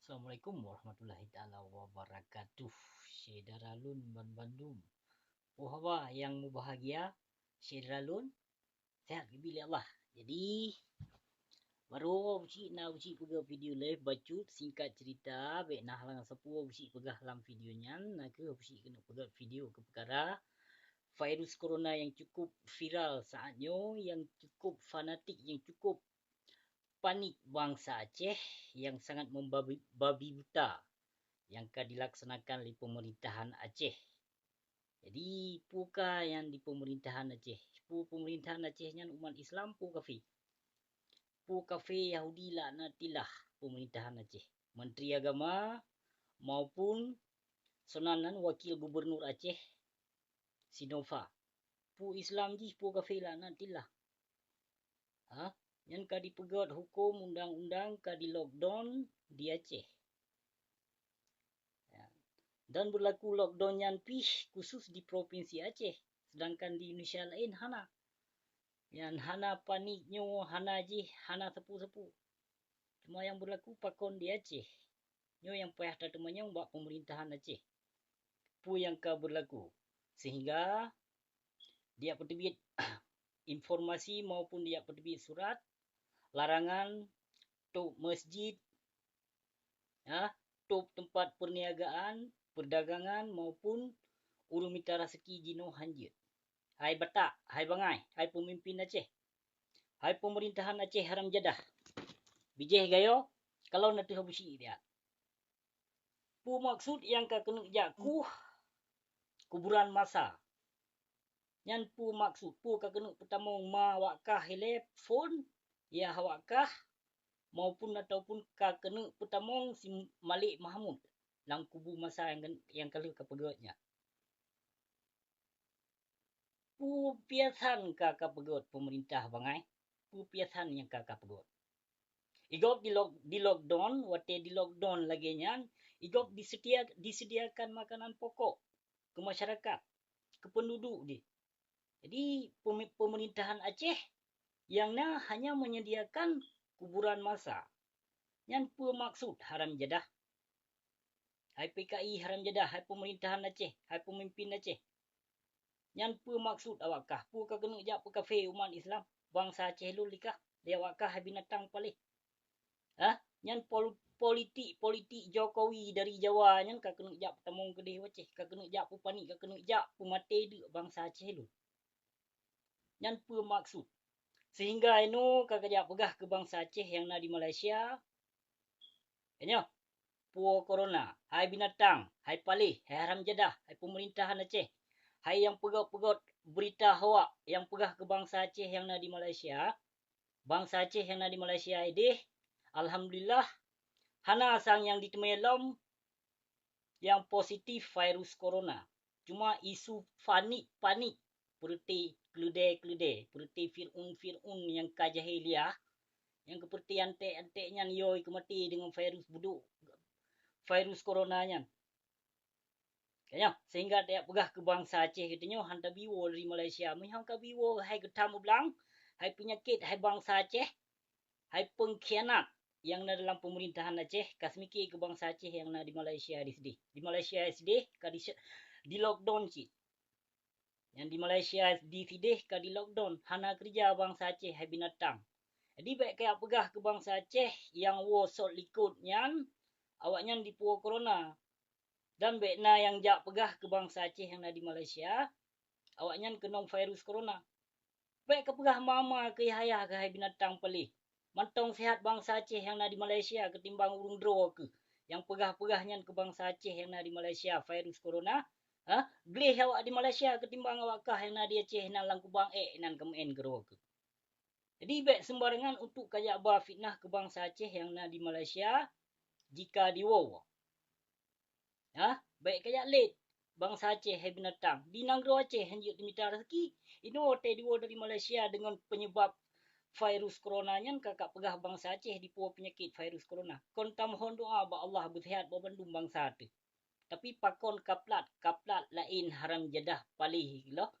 Assalamualaikum warahmatullahi taala wabarakatuh. Syederalun ban Bandung. Oh apa yang bahagia? Syederalun sehat bila Allah. Jadi baru uci pegah video live bacut singkat cerita baik nah lang sepu uci pegah dalam videonya nak ke uci kena pegah video ke perkara virus corona yang cukup viral saatnya, yang cukup fanatik, yang cukup panik bangsa Aceh, yang sangat membabi buta yang akan dilaksanakan di pemerintahan Aceh. Jadi, puka yang di pemerintahan Aceh. Pemerintahan Acehnya umat Islam, pu kafe. Pu kafe Yahudi laknatillah pemerintahan Aceh. Menteri Agama maupun sonanan wakil gubernur Aceh, Sinova. Pu Islam ji, pu kafe laknatillah. Yang ka dipegat hukum undang-undang ka di lockdown di Aceh. Dan berlaku lockdown yang khusus di Provinsi Aceh. Sedangkan di Indonesia lain hana. Yang hana paniknya, hana sepu-sepu. Cuma yang berlaku pakon di Aceh. Nyo yang payah temannya buat pemerintahan Aceh. Pu yang ka berlaku. Sehingga dia peterbit informasi maupun dia peterbit surat larangan tok masjid, tok tempat perniagaan, perdagangan maupun urung mita rezeki jino hanjit. Hai batak, hai bangai, hai pemimpin Aceh, hai pemerintahan Aceh haram jadah. Bijih gayo kalau nanti habusi dia. Pu maksud yang ka kena jaku kuburan masa. Yang pu maksud pu ka kena pertama ma wakah telefon ya wakah maupun ataupun ka kena pertama si Malik Mahmud dalam kubu masa yang kali kepegatnya. Pu piasan ka pegot pemerintah bangai. Pu piasan yang ka pegot. Igop di lockdown, wate di lockdown lagi nya, igop disediakan makanan pokok ke masyarakat, ke penduduk di. Jadi pemerintahan Aceh yang hanya menyediakan kuburan masa. Yang maksud haram jadah. Hai PKI haram jadah, hai pemerintahan Aceh, hai pemimpin Aceh. Yang maksud awakah, pu ka kena jak pu kafe umat Islam, bangsa Aceh lu likah, dia awakah hai binatang palih. Yang politik Jokowi dari Jawa nyan ka kena jak pertamong kedih Aceh, ka kena jak pu panik, ka kena jak pu mate de bangsa Aceh lu. Yang maksud sehingga ino ka kajak pegah ke bangsa Aceh yang na di Malaysia. Enyo, pu corona, hai binatang, hai palih, hai haram jadah, hai pemerintahan Aceh. Hai yang pegot-pegot berita hoak yang pegah ke bangsa Aceh yang na di Malaysia. Bangsa Aceh yang na di Malaysia ini, alhamdulillah, hana sang yang ditemelom yang positif virus corona. Cuma isu panik, seperti keledai, seperti Fir'un yang kajahiliah, yang seperti antek-anteknya yoi kemati dengan virus buduk, virus coronanya. Kayaknya sehingga dia pegah ke bangsa Aceh katanya hantar biwo dari Malaysia. Menghangka biwo hai getam belang, hai penyakit, hai bangsa Aceh, hai pengkhianat yang na dalam pemerintahan Aceh, kasmiki ke bangsa Aceh yang na di Malaysia di sedih. Di Malaysia sedih, di lockdown sih. Yang di Malaysia di sedih, di lockdown. Hana kerja bangsa Aceh, hai binatang. Jadi baik kayak pegah ke bangsa Aceh yang wosot likutnya, awaknya di pulau corona. Dan baik na yang jak pegah ke bangsa Aceh yang na di Malaysia, awaknya kena virus corona. Baik ke pegah mama ke ayah ke hai binatang pelih. Mantong sehat bangsa Aceh yang na di Malaysia ketimbang urung draw ke. Yang pegah-pegahnya ke bangsa Aceh yang na di Malaysia virus corona. Gelih awak di Malaysia ketimbang awak kah yang na di Aceh yang lang kubang nan kemen ke draw ke. Jadi baik sembarangan untuk kayak bah fitnah ke bangsa Aceh yang na di Malaysia jika diwo. Baik kayak late bangsa Aceh hai binatang. Di negara Aceh hanjut dimita rezeki. Ino te diwo dari Malaysia dengan penyebab virus coronanya kakak pegah bangsa Aceh di pulau penyakit virus corona. Kon tamohon doa ba Allah bersehat ba bandung bangsa tu. Tapi pakon kaplat lain haram jadah palih loh.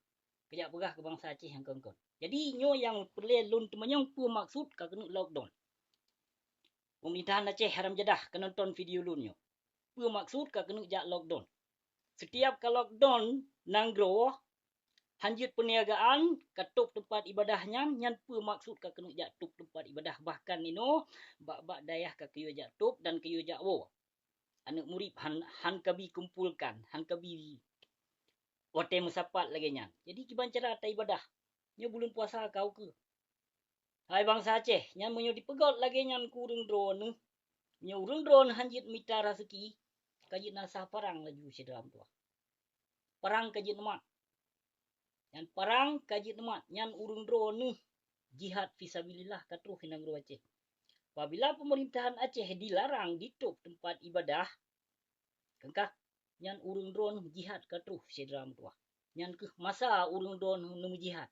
Kejak pegah ke bangsa Aceh yang kon. Jadi nyo yang perlu lun temannya pu maksud ka kena lockdown. Pemerintahan Aceh haram jadah ke nonton video lunyo. Apa maksud ka kena jak lockdown. Setiap ka lockdown nanggro hanjut perniagaan katup tempat ibadahnya nyan apa maksud ka kena jak tup tempat ibadah bahkan nino bak-bak dayah ka kiyo jak tup dan kiyo jak wo. Anak murid han kabi kumpulkan, han kabi wate musapat lagi nyan. Jadi kiban cara ta ibadah. Nyo bulan puasa kau ke. Hai bangsa Aceh, nyan menyo dipegot lagi nyan kurung drone. Nyo urung drone hanjit mita raseki. Kajit nasah parang laju sedram tu. Parang kajit nemat. Nyan parang kajit nemat. Nyan urung drone jihad fisabilillah katruh hinang ru Aceh. Apabila pemerintahan Aceh dilarang ditutup tempat ibadah, kengkah nyan urung drone jihad katruh sedram tu. Nyan ke masa urung drone nemu jihad.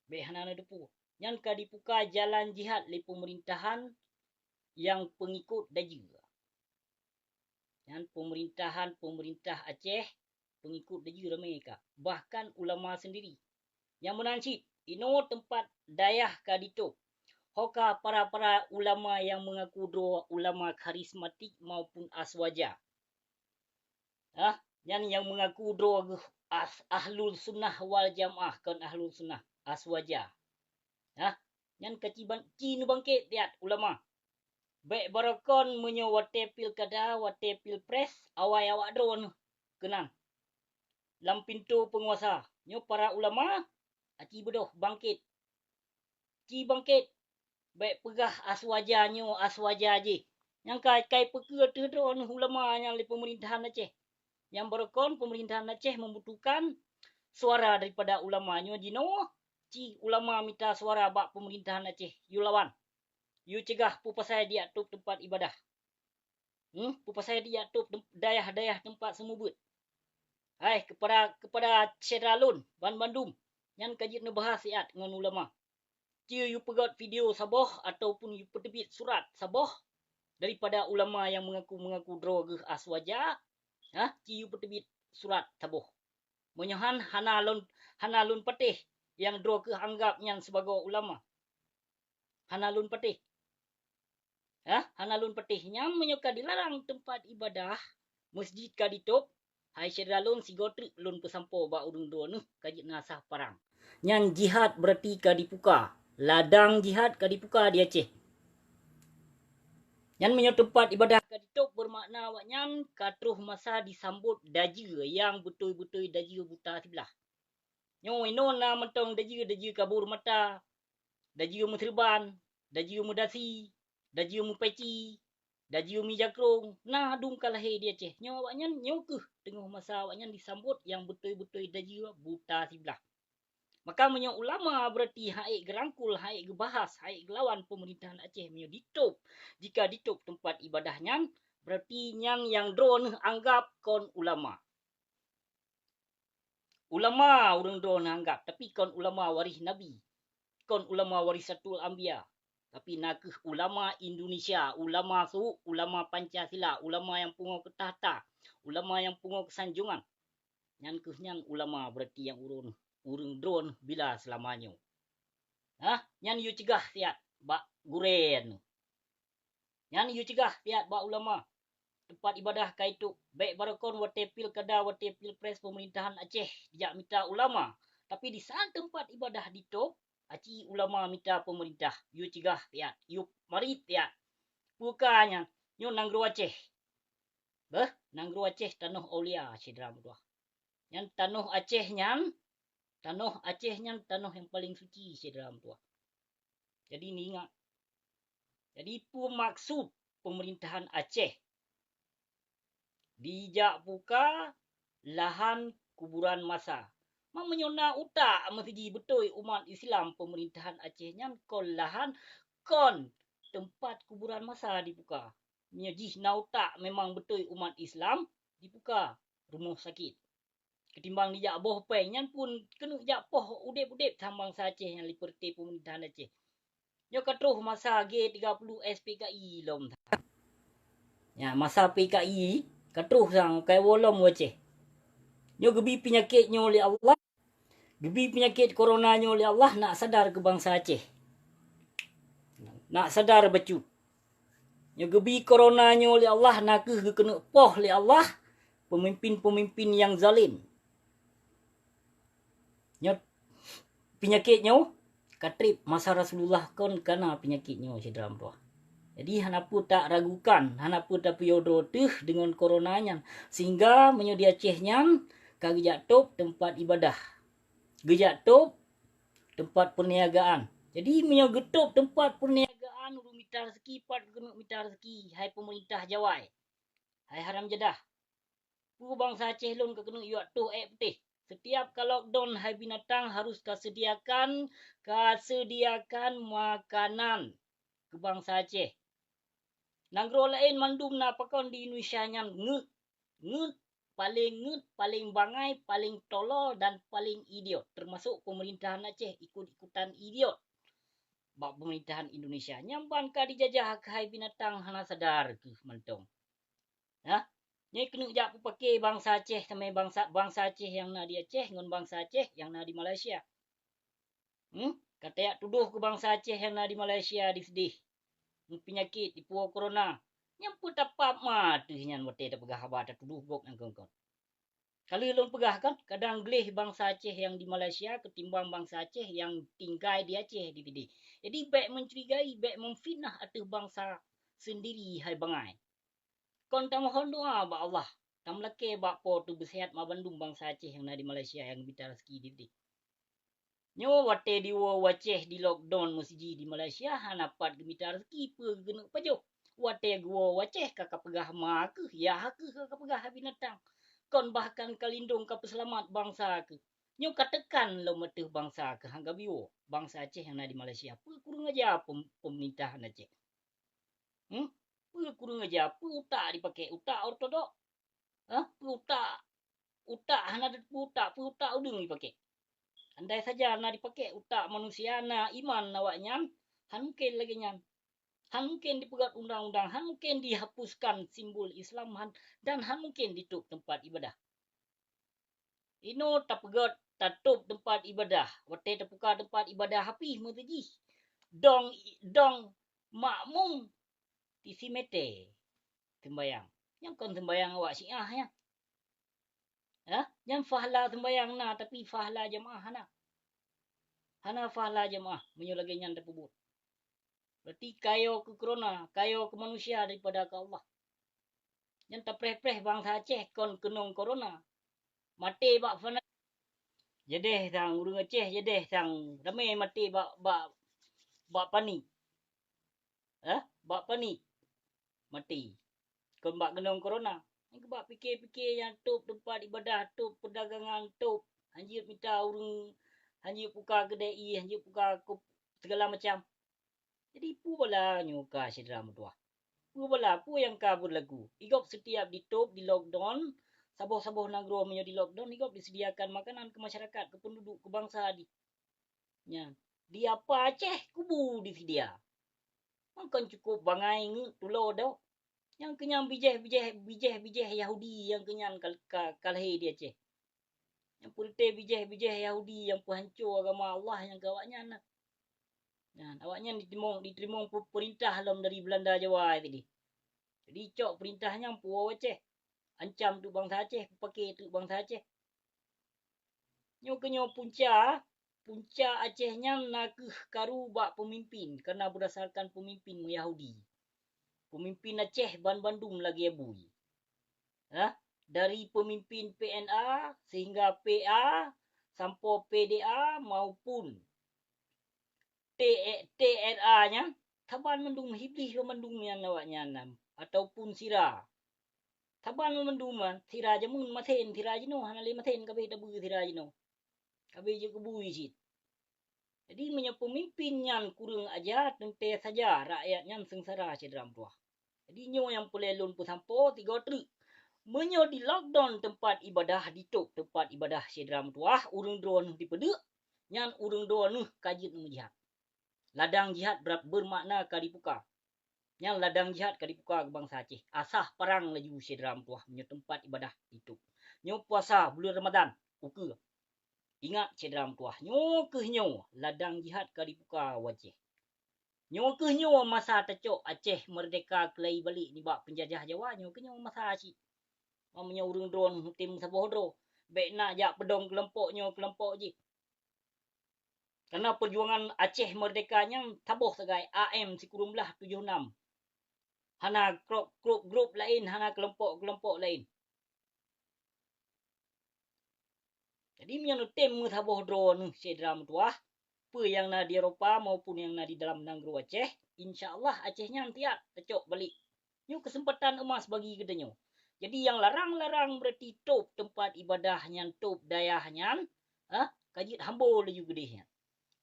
Behanana depu. Nyan ka dibuka jalan jihad li pemerintahan yang pengikut daju. Yang pemerintah Aceh pengikut daju ramai ka. Bahkan ulama sendiri yang menancit ino tempat dayah ka ditup. Hoka para ulama yang mengaku doa ulama karismatik maupun aswaja. Yang mengaku doa ahlul sunnah wal jamaah kan ahlul sunnah aswaja. Yang keciban cinu bangkit tiat ulama. Baik barakon menyo wate pilkada, wate pilpres, awai awak drone kenang. Lam pintu penguasa. Nyo para ulama, aci bedoh bangkit. Ci bangkit. Baik pegah aswaja nyo, aswaja je. Yang kai peke tu drone ulama yang li pemerintahan Aceh. Yang barakon pemerintahan Aceh membutuhkan suara daripada ulama nyo jino. Ci ulama minta suara bak pemerintahan Aceh. You lawan. You cegah pupasai dia tup tempat ibadah. Pupasai dia tup dayah-dayah tempat semubut. Hai kepada Cedralun Ban Bandung yang kajit nebahas siat dengan ulama. Cia you pegot video saboh ataupun you petebit surat saboh daripada ulama yang mengaku droga aswaja. Cia you petebit surat saboh. Menyohan hanalun patih yang droga anggapnya sebagai ulama. Hanalun patih. Hanalun patihnya menyoka dilarang tempat ibadah masjid ka ditup. Hai Cedralun si gotrik lun pesampo ba urung do nuh kajit nasah parang. Nyan jihad berarti ka dipuka. Ladang jihad ka dipuka di Aceh. Nyan menyo tempat ibadah ka ditup bermakna awak nyan katruh masa disambut daje yang betul-betul daje buta sebelah. Nyo ino na mentong daje kabur mata. Daje muserban, daje mudasi, daje mupeci, daje mijakrong. Nah dung kalahir di Aceh. Nyo awak nyan nyo ke tengah masa awak nyan disambut yang betul-betul daje buta sebelah. Maka menyo ulama berarti haik gerangkul, haik gebahas, haik gelawan pemerintahan Aceh menyo ditup. Jika ditup tempat ibadahnya, berarti nyan yang drone anggap kon ulama. Ulama urang drone anggap, tapi kon ulama waris Nabi. Kon ulama warisatul anbiya. Tapi nakeh ulama Indonesia, ulama suhu, ulama Pancasila, ulama yang pungo ke tahta, ulama yang pungo kesanjungan. Nyan kehnya ulama berarti yang urung drone bila selamanya. Nyan you cegah tiat bak guren. Nyan you cegah tiat bak ulama. Tempat ibadah kaitu baik barakon wate pilkada, wate pilpres pemerintahan Aceh dijak minta ulama. Tapi di saat tempat ibadah ditup, aci ulama minta pemerintah. You cegah tiat, you mari tiat. Bukannya nyo nanggro Aceh. Nanggro Aceh tanah aulia Cedram tuah. Nyan tanah Aceh nyan tanah yang paling suci dalam tuah. Jadi ni ingat. Jadi maksud pemerintahan Aceh dijak buka lahan kuburan masa. Menyona utak mesti betul umat Islam pemerintahan Aceh nyan kon lahan kon tempat kuburan masa dibuka. Nyejih na utak memang betul umat Islam dibuka rumah sakit. Ketimbang dijak boh penyan pun kena jak poh udip-udip sambang Aceh yang liberti pemerintahan Aceh. Nyo katruh masa G30 SPKI lom. Ya masa PKI katruh sang kai wolom Aceh. Nyo gebi penyakit nyo oleh Allah. Gebi penyakit corona nyo oleh Allah nak sadar ke bangsa Aceh. Nak sadar becu. Nya gebi corona nyo oleh Allah nak ke kena poh oleh Allah pemimpin-pemimpin yang zalim. Nya penyakitnya katrip masa Rasulullah kon kana penyakitnya sedram doa. Jadi hanapu tak ragukan, hanapu tak piyodo tuh dengan coronanya sehingga menyedia cehnya kagak top tempat ibadah. Gejak top tempat perniagaan. Jadi menyegetup tempat perniagaan urung mita rezeki pat kena mita rezeki hai pemerintah Jawai. Hai haram jedah. Pu bangsa Aceh lon kena yuak tuh putih. Setiap kalau lockdown hai binatang harus kasediakan makanan ke bangsa Aceh. Negara lain mandum na pakon di Indonesia nya ngut paling bangai, paling tolol dan paling idiot. Termasuk pemerintahan Aceh ikut-ikutan idiot. Bak pemerintahan Indonesia nyamban ka dijajah ke hai binatang hana sadar ke mantong. Ha? Nyai kena jak pakai bangsa Aceh sama bangsa Aceh yang na di Aceh ngon bangsa Aceh yang na di Malaysia. Kata yak tuduh ke bangsa Aceh yang na di Malaysia di sedih. Penyakit di pulau corona. Yang pun tapak mati nyan wate ta pegah haba ta tuduh gok nang kongkon. Kalau long pegah kan kadang gelih bangsa Aceh yang di Malaysia ketimbang bangsa Aceh yang tinggal di Aceh di tadi. Jadi baik mencurigai, baik memfitnah atas bangsa sendiri hai bangai. Kon ta mohon doa ba Allah. Tam leke ba po tu bersehat ma Bandung bangsa Aceh yang di Malaysia yang bitar rezeki di tadi. Nyo wate di Aceh di lockdown musiji di Malaysia hanapat gemita rezeki pe gena pajo. Wate gua Aceh kakak pegah ma ke ya ke kakak pegah binatang. Kon bahkan kalindung ka peselamat bangsa ke. Nyo katakan lo meteh bangsa ke hangga biwo bangsa Aceh yang di Malaysia. Pe kurang aja pemerintahan Aceh. Pe kurang aja pe utak dipakai utak ortodok. Pe utak hana utak pe utak udung dipakai. Andai saja na dipakai utak manusia na iman nawaknya, han mungkin lagi nyan. Han mungkin dipegat undang-undang, han mungkin dihapuskan simbol Islam, dan han mungkin ditutup tempat ibadah. Ino tapegat tutup tempat ibadah, wate terbuka tempat ibadah hapi muteji. Dong makmum isi mete sembayang. Yang kon sembayang awak Syiah ya. Yang fahla sembayang na tapi fahla jemaah na. Hana fahla jemaah menyulagi nyan terpubut. Berarti kayo ke corona, kayo ke manusia daripada ke Allah. Yang terpreh-preh bangsa Aceh kon kenong corona. Mati bak fana. Jedeh sang urung Aceh, jedeh sang ramai mati bak pani. Bak pani. Mati. Kon bak kenong corona. Yang bak fikir-fikir yang tup tempat ibadah, tup perdagangan, tup anjir minta urung anjir buka kedai, anjir buka segala macam. Jadi pu bala nyuka sidra mutua. Pu bala pu yang kabur lagu. Igop setiap ditutup di lockdown, saboh-saboh negara menjadi lockdown, igop disediakan makanan ke masyarakat, ke penduduk, ke bangsa di. Ya. Di apa Aceh kubu disedia. Makan cukup bangai tulo dah. Yang kenyang bijeh Yahudi yang kenyang kalhe di Aceh. Yang purte bijeh Yahudi yang penghancur agama Allah yang gawaknya nak. Nah, awaknya diterima perintah dalam dari Belanda Jawa tadi. Jadi cok perintahnya Pulau Aceh. Ancam tu bangsa Aceh, pakai tu bangsa Aceh. Nyo punca Acehnya nak karu bak pemimpin karena berdasarkan pemimpin Yahudi. Pemimpin Aceh Bandung lagi abui. Dari pemimpin PNA sehingga PA sampai PDA maupun TRA-nya taban mendung hiblis mendungnya nawaknya nam ataupun sira. Taban menduman sira jamun maten sira jino hanale maten kabeh dabu sira jino. Kabeh je kebu isit. Jadi punya pemimpin yang kurang ajar tente saja rakyatnya sengsara cedram tuah. Jadi nyo yang pelelun pun sampo 3 tri. Menyo di lockdown tempat ibadah ditutup tempat ibadah cedram tuah urung drone dipedek nyan urung drone kajit mujihad. Ladang jihad bermakna kadipuka. Yang ladang jihad kadipuka ke bangsa Aceh. Asah perang laju sedram tuah punya tempat ibadah itu. Nyo puasa bulan Ramadan. Uke. Ingat sedram tuah. Nyo ladang jihad kadipuka wajah. Nyo ke nyo masa tecok Aceh merdeka kelai balik ni bak penjajah Jawa. Nyo ke nyo masa si. Mamanya urung drone tim sabohro. Bek nak jak pedong kelompok je. Karena perjuangan Aceh merdekanya taboh segai AM Sikurumlah 76. Hana grup lain, hana kelompok lain. Jadi yang tim taboh drone sedram tuah. Apa yang na di Eropah maupun yang na di dalam negeri Aceh, insya-Allah Acehnya nanti tecok balik. Nyu kesempatan emas bagi kedenyo. Jadi yang larang-larang berarti top tempat ibadahnya, top dayahnya, kajit hambo laju gedehnya.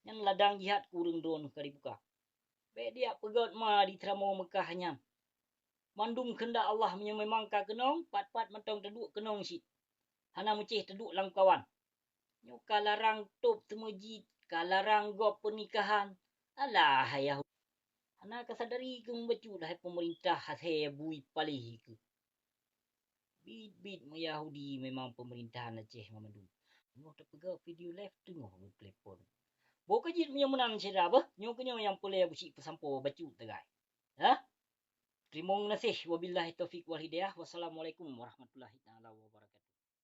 Yang ladang jihad kurung drone kali buka. Be dia pegot ma di tramo Mekahnya. Mandum kehendak Allah memang ka kenong, pat-pat mentong teduk kenong si. Hana mucih teduk lang kawan. Nyu kalarang top temuji, kalarang gop pernikahan. Alah ya. Hana kasadari ke membacu dah pemerintah hasaya bui palih ke. Bit Yahudi memang pemerintahan Aceh memandung. Nyu terpegak video live tu nyu telepon. Boka jit punya menang sira bah. Nyu kenyo yang boleh busik pesampo bacu tegai. Ha? Terima kasih wabillahi taufik wal hidayah. Wassalamualaikum warahmatullahi taala wabarakatuh.